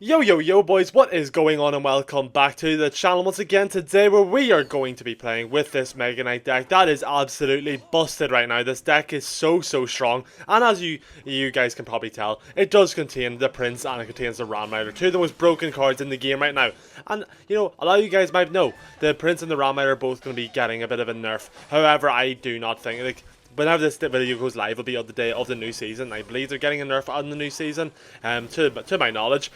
Yo boys, what is going on, and welcome back to the channel once again today, where we are going to be playing with this Mega Knight deck. That is absolutely busted right now. This deck is so strong, and as you guys can probably tell, it does contain the Prince and it contains the Ram Rider, two of the most broken cards in the game right now. And you know, a lot of you guys might know the Prince and the Ram Rider are both going to be getting a bit of a nerf. However, I do not think, like, whenever this video goes live, it'll be on the day of the new season. I believe they're getting a nerf on the new season, to my knowledge.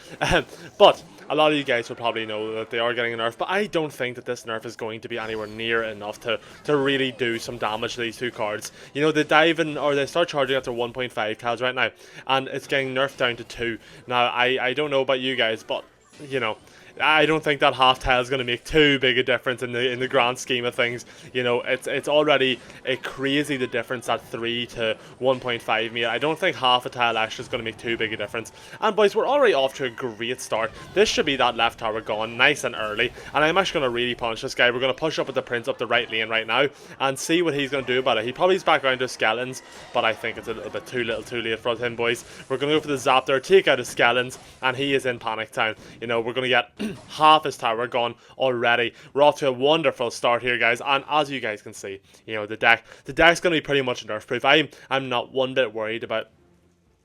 But a lot of you guys will probably know that they are getting a nerf, but I don't think that this nerf is going to be anywhere near enough to really do some damage to these two cards. You know, they dive in, or they start charging after 1.5 tiles right now, and it's getting nerfed down to 2. Now, I don't know about you guys, but, you know, I don't think that half tile is going to make too big a difference in the grand scheme of things. You know, it's already crazy the difference at 3 to 1.5 meter. I don't think half a tile actually is going to make too big a difference. And boys, we're already off to a great start. This should be that left tower gone nice and early, and I'm actually going to really punish this guy. We're going to push up with the Prince up the right lane right now and see what he's going to do about it. He probably is back around to Skeletons, but I think it's a little bit too late for him, boys. We're going to go for the Zap there, take out his Skeletons, and he is in panic town. You know, we're going to get half his tower gone already. We're off to a wonderful start here, guys, and as you guys can see, you know, the deck's going to be pretty much nerf proof. I'm not one bit worried about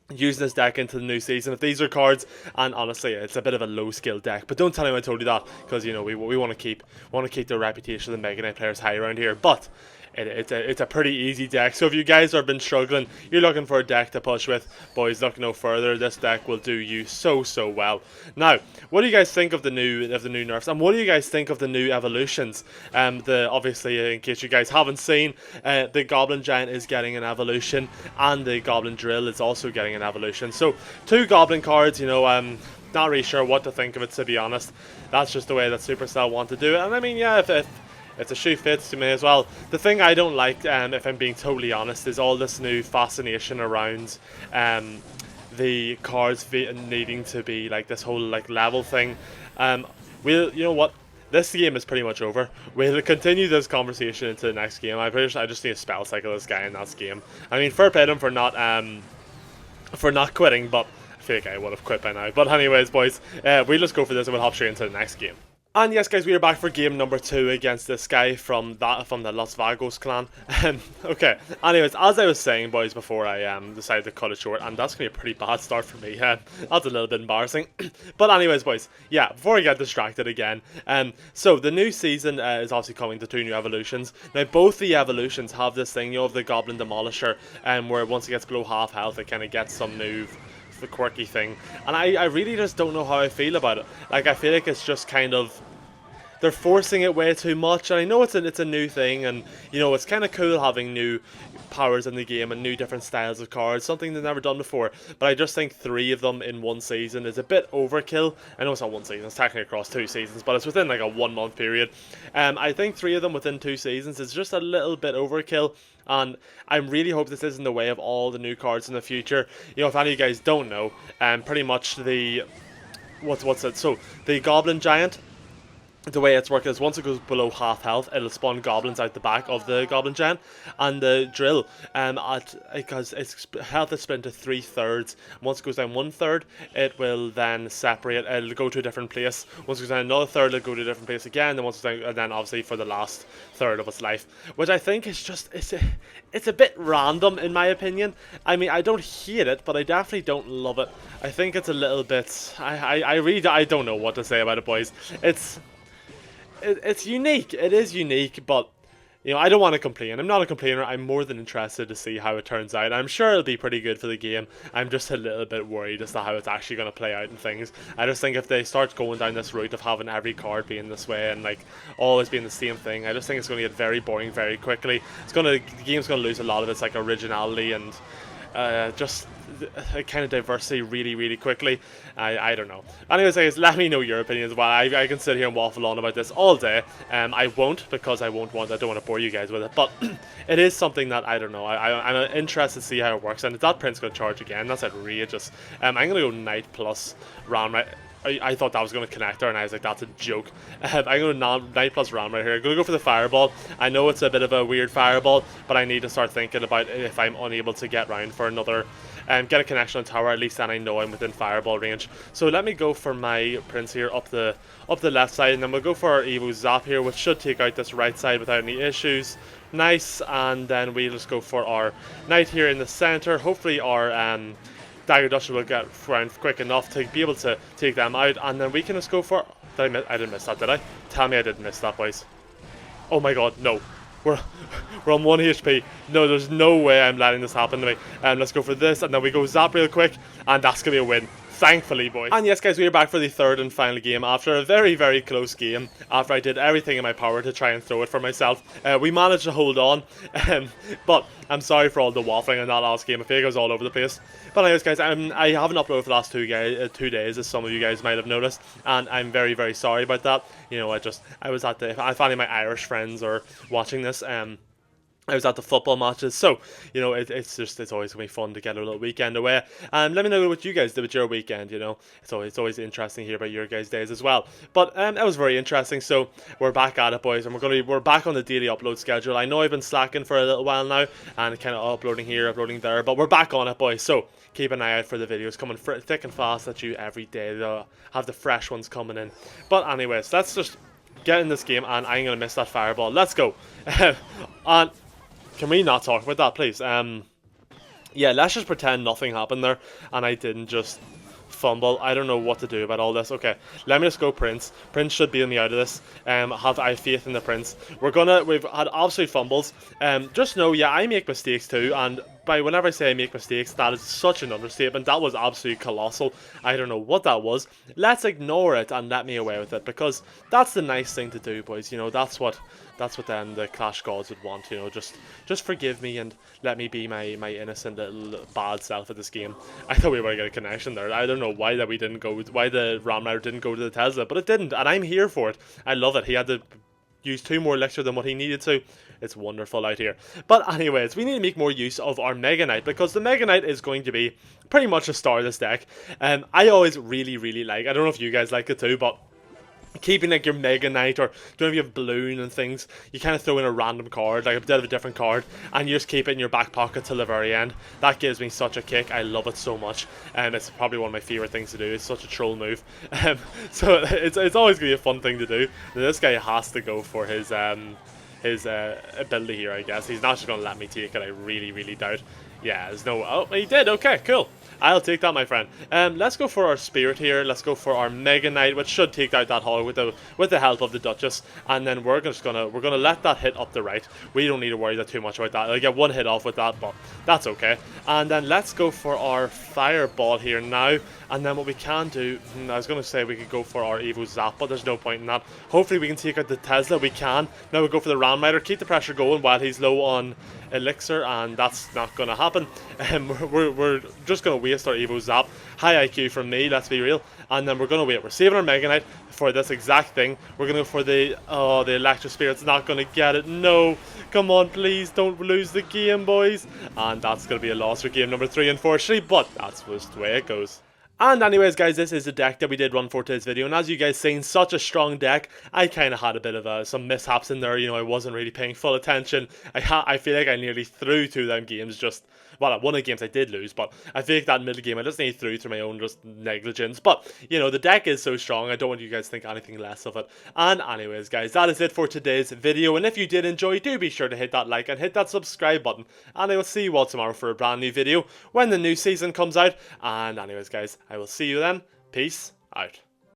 using this deck into the new season. If these are cards, and honestly, it's a bit of a low skill deck, but don't tell him I told you that, because, you know, we want to keep the reputation of the Mega Knight players high around here. But it's a pretty easy deck. So if you guys have been struggling, you're looking for a deck to push with, boys, look no further. This deck will do you so well. Now, what do you guys think of the new nerfs, and what do you guys think of the new evolutions? Obviously, in case you guys haven't seen, the Goblin Giant is getting an evolution, and the Goblin Drill is also getting an evolution. So two Goblin cards, you know, not really sure what to think of it, to be honest. That's just the way that Supercell want to do it, and I mean, yeah, if the shoe fits, you may as well. The thing I don't like, if I'm being totally honest, is all this new fascination around the cards needing to be like this whole like level thing. You know what? This game is pretty much over. We'll continue this conversation into the next game. I'm pretty sure I just need to spell cycle this guy in that game. I mean, fair play to him for not quitting, but I feel like I would have quit by now. But anyways, boys, we'll just go for this and we'll hop straight into the next game. And yes, guys, we are back for game number 2 against this guy from the Los Vagos clan. Okay, anyways, as I was saying, boys, before I decided to cut it short, and that's going to be a pretty bad start for me. That's a little bit embarrassing. But anyways, boys, yeah, before I get distracted again, so the new season is obviously coming to 2 new evolutions. Now, both the evolutions have this thing, you know, of the Goblin Demolisher, where once it gets below half health, it kind of gets some new the quirky thing, and I really just don't know how I feel about it. Like, I feel like it's just kind of, they're forcing it way too much, and I know it's a new thing, and you know, it's kind of cool having new powers in the game and new different styles of cards, something they've never done before, but I just think 3 of them in one season is a bit overkill. I know it's not one season, it's technically across 2 seasons, but it's within like a 1 month period. I think 3 of them within 2 seasons is just a little bit overkill, and I really hope this isn't the way of all the new cards in the future. You know, if any of you guys don't know, pretty much the what's it? So the Goblin Giant, the way it's working is once it goes below half health, it'll spawn goblins out the back of the Goblin Giant, and the Drill, because its health is split into 3/3. Once it goes down 1/3, it will then separate. It'll go to a different place. Once it goes down another third, it'll go to a different place again. Then once it's down, and then obviously for the last third of its life, which I think is just it's a bit random in my opinion. I mean, I don't hate it, but I definitely don't love it. I think it's a little bit. I really I don't know what to say about it, boys. It's unique. It is unique, but you know, I don't want to complain. I'm not a complainer. I'm more than interested to see how it turns out. I'm sure it'll be pretty good for the game. I'm just a little bit worried as to how it's actually going to play out and things. I just think if they start going down this route of having every card being this way and like always being the same thing, I just think it's going to get very boring very quickly. The game's going to lose a lot of its like originality and just kind of diversity really quickly. I don't know. Anyways, guys, let me know your opinion as well. I can sit here and waffle on about this all day. I won't, because I don't want to bore you guys with it, but it is something that I don't know. I'm interested to see how it works, and if that Prince going to charge again, that's outrageous. I'm going to go Knight plus Ram right. I thought that was going to connect her, and I was like, that's a joke. I'm going to Knight plus Ram right here. I'm going to go for the Fireball. I know it's a bit of a weird Fireball, but I need to start thinking about if I'm unable to get round for another get a connection on tower, at least then I know I'm within fireball range. So let me go for my Prince here up the left side, and then we'll go for our Evo Zap here, which should take out this right side without any issues. Nice, and then we'll just go for our Knight here in the center. Hopefully our Dagger Dusher will get round quick enough to be able to take them out, and then we can just go for... I didn't miss that, did I? Tell me I didn't miss that, boys. Oh my god, no. We're on 1 HP. No, there's no way I'm letting this happen to me. Let's go for this, and then we go Zap real quick, and that's going to be a win. Thankfully, boys. And yes, guys, we are back for the third and final game after a very, very close game. After I did everything in my power to try and throw it for myself. We managed to hold on, but I'm sorry for all the waffling in that last game. I feel like I was all over the place. But anyways, guys, I haven't uploaded for the last 2 days, as some of you guys might have noticed, and I'm very, very sorry about that. You know, I was at the... I found my Irish friends are watching this, I was at the football matches, so, you know, it's always going to be fun to get a little weekend away. And let me know what you guys did with your weekend, you know. It's always interesting to hear about your guys' days as well. But that was very interesting, so we're back at it, boys, and we're back on the daily upload schedule. I know I've been slacking for a little while now, and kind of uploading here, uploading there, but we're back on it, boys, so keep an eye out for the videos coming thick and fast at you every day. They'll have the fresh ones coming in. But anyways, let's just get in this game, and I'm going to miss that fireball. Let's go. And... can we not talk about that, please? Yeah, let's just pretend nothing happened there, and I didn't just fumble. I don't know what to do about all this. Okay, let me just go Prince. Prince should be on me out of this. I have faith in the Prince. We've had absolute fumbles. Just know, yeah, I make mistakes too, and whenever I say I make mistakes, that is such an understatement. That was absolutely colossal. I don't know what that was. Let's ignore it and let me away with it, because that's the nice thing to do, boys. You know, that's what the Clash Gods would want. You know, just forgive me and let me be my innocent little bad self at this game. I thought we were gonna get a connection there. I don't know why why the Ram Rider didn't go to the Tesla, but it didn't, and I'm here for it. I love it. He had to use 2 more elixir than what he needed to. It's wonderful out here. But anyways, we need to make more use of our Mega Knight, because the Mega Knight is going to be pretty much a star of this deck. I always really, really like, I don't know if you guys like it too, but keeping like your Mega Knight, or don't know if you have Balloon and things, you kind of throw in a random card, like a bit of a different card, and you just keep it in your back pocket till the very end. That gives me such a kick. I love it so much, and it's probably one of my favorite things to do. It's such a troll move. So it's always gonna be a fun thing to do. This guy has to go for his ability here, I guess. He's not just gonna let me take it. I really, really doubt. Yeah, there's no... oh, he did. Okay, cool. I'll take that, my friend. Let's go for our Spirit here. Let's go for our Mega Knight, which should take out that Hollow with the help of the Duchess. And then we're gonna let that hit up the right. We don't need to worry too much about that. I'll get 1 hit off with that, but that's okay. And then let's go for our Fireball here now. And then what we can do, I was gonna say we could go for our Evo Zap, but there's no point in that. Hopefully we can take out the Tesla. We can. Now we'll go for the Ram Rider. Keep the pressure going while he's low on elixir, and that's not gonna happen. We're just gonna waste our Evo Zap. High IQ from me, let's be real. And then we're gonna wait. We're saving our Mega Knight for this exact thing. We're gonna go for the Electric Spirit's not gonna get it. No, come on, please don't lose the game, boys. And that's gonna be a loss for game number 3, unfortunately, but that's just the way it goes. And anyways, guys, this is the deck that we did run for today's video, and as you guys seen, such a strong deck. I kind of had a bit of some mishaps in there. You know, I wasn't really paying full attention. I feel like I nearly threw 2 of them games just... well, one of the games I did lose, but I feel like that middle game I just nearly threw my own just negligence. But, you know, the deck is so strong, I don't want you guys to think anything less of it. And anyways, guys, that is it for today's video, and if you did enjoy, do be sure to hit that like and hit that subscribe button. And I will see you all tomorrow for a brand new video when the new season comes out. And anyways, guys, I will see you then. Peace out.